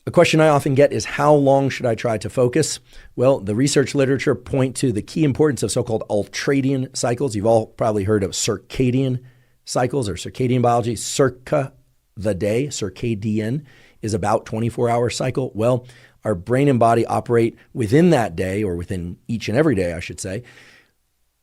A question I often get is, how long should I try to focus? Well, the research literature point to the key importance of so-called ultradian cycles. You've all probably heard of circadian cycles or circadian biology. Circa, the day, circadian is about 24-hour cycle. Well, our brain and body operate within that day, or within each and every day, I should say,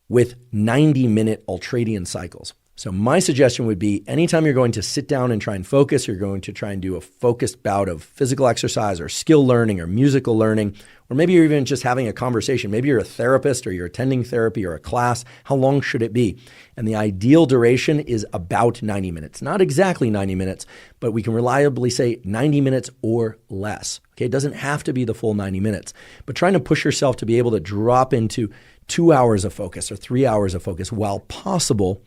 with 90-minute ultradian cycles. So my suggestion would be, anytime you're going to sit down and try and focus, you're going to try and do a focused bout of physical exercise or skill learning or musical learning, or maybe you're even just having a conversation. Maybe you're a therapist or you're attending therapy or a class. How long should it be? And the ideal duration is about 90 minutes. Not exactly 90 minutes, but we can reliably say 90 minutes or less. Okay, it doesn't have to be the full 90 minutes, but trying to push yourself to be able to drop into 2 hours of focus or 3 hours of focus while possible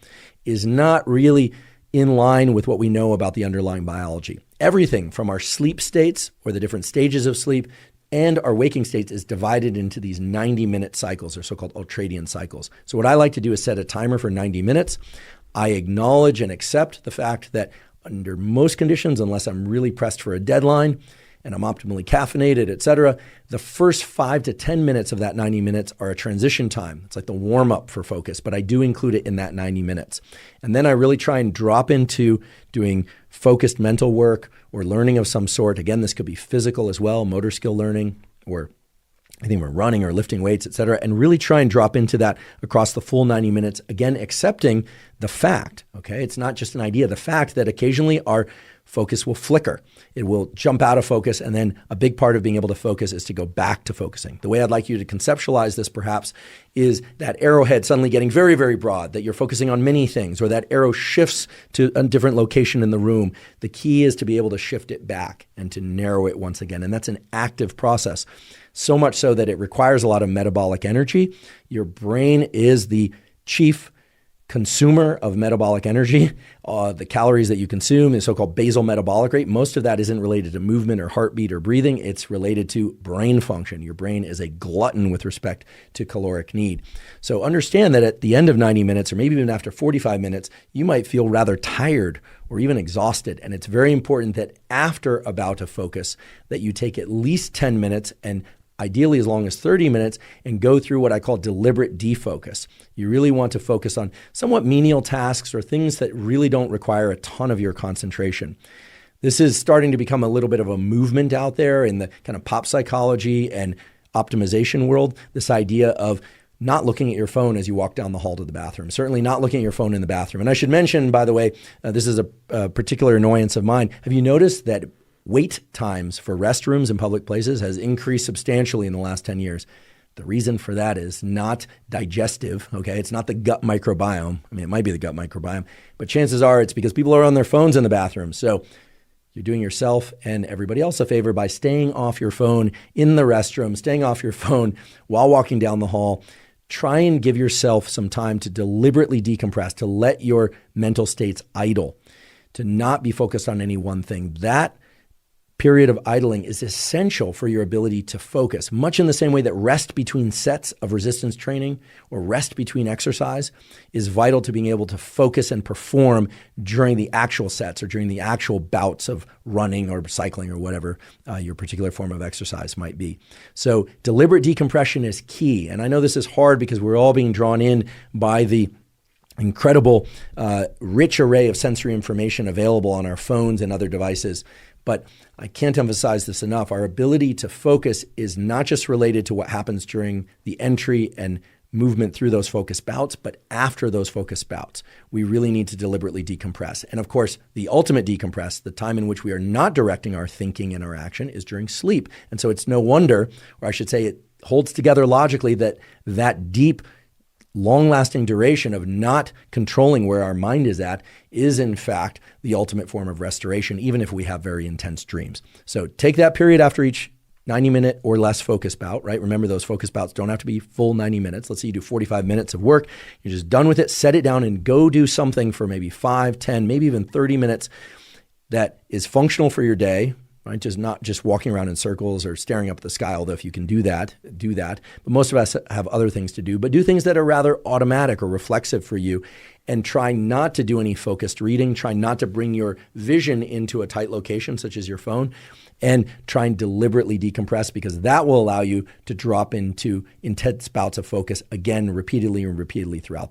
is not really in line with what we know about the underlying biology. Everything from our sleep states, or the different stages of sleep, and our waking states is divided into these 90-minute cycles, or so-called ultradian cycles. So what I like to do is set a timer for 90 minutes. I acknowledge and accept the fact that under most conditions, unless I'm really pressed for a deadline and I'm optimally caffeinated, etc., the first 5 to 10 minutes of that 90 minutes are a transition time. It's like the warm-up for focus, but I do include it in that 90 minutes. And then I really try and drop into doing focused mental work or learning of some sort. Again, this could be physical as well, motor skill learning, or I think we're running or lifting weights, etc., and really try and drop into that across the full 90 minutes. Again, accepting the fact, okay? It's not just an idea, the fact that occasionally our focus will flicker. It will jump out of focus, and then a big part of being able to focus is to go back to focusing. The way I'd like you to conceptualize this perhaps is that arrowhead suddenly getting very, very broad, that you're focusing on many things, or that arrow shifts to a different location in the room. The key is to be able to shift it back and to narrow it once again, and that's an active process. So much so that it requires a lot of metabolic energy. Your brain is the chief consumer of metabolic energy. The calories that you consume is so-called basal metabolic rate. Most of that isn't related to movement or heartbeat or breathing. It's related to brain function. Your brain is a glutton with respect to caloric need. So understand that at the end of 90 minutes, or maybe even after 45 minutes, you might feel rather tired or even exhausted. And it's very important that after a bout of focus, that you take at least 10 minutes, and ideally as long as 30 minutes, and go through what I call deliberate defocus. You really want to focus on somewhat menial tasks or things that really don't require a ton of your concentration. This is starting to become a little bit of a movement out there in the kind of pop psychology and optimization world, this idea of not looking at your phone as you walk down the hall to the bathroom, certainly not looking at your phone in the bathroom. And I should mention, by the way, this is a particular annoyance of mine. Have you noticed that wait times for restrooms in public places has increased substantially in the last 10 years? The reason for that is not digestive, okay? It's not the gut microbiome. I mean, it might be the gut microbiome, but chances are it's because people are on their phones in the bathroom. So you're doing yourself and everybody else a favor by staying off your phone in the restroom, staying off your phone while walking down the hall. Try and give yourself some time to deliberately decompress, to let your mental states idle, to not be focused on any one thing. That period of idling is essential for your ability to focus, much in the same way that rest between sets of resistance training or rest between exercise is vital to being able to focus and perform during the actual sets or during the actual bouts of running or cycling or whatever your particular form of exercise might be. So deliberate decompression is key. And I know this is hard because we're all being drawn in by the incredible, rich array of sensory information available on our phones and other devices. But I can't emphasize this enough. Our ability to focus is not just related to what happens during the entry and movement through those focus bouts, but after those focus bouts, we really need to deliberately decompress. And of course, the ultimate decompress, the time in which we are not directing our thinking and our action, is during sleep. And so it's no wonder, or I should say it holds together logically, that deep, long-lasting duration of not controlling where our mind is at is in fact the ultimate form of restoration, even if we have very intense dreams. So take that period after each 90-minute or less focus bout, right? Remember, those focus bouts don't have to be full 90 minutes. Let's say you do 45 minutes of work. You're just done with it. Set it down and go do something for maybe 5, 10, maybe even 30 minutes that is functional for your day, right? Just not just walking around in circles or staring up at the sky, although if you can do that, do that. But most of us have other things to do, but do things that are rather automatic or reflexive for you, and try not to do any focused reading. Try not to bring your vision into a tight location, such as your phone, and try and deliberately decompress, because that will allow you to drop into intense bouts of focus again, repeatedly and repeatedly throughout the day.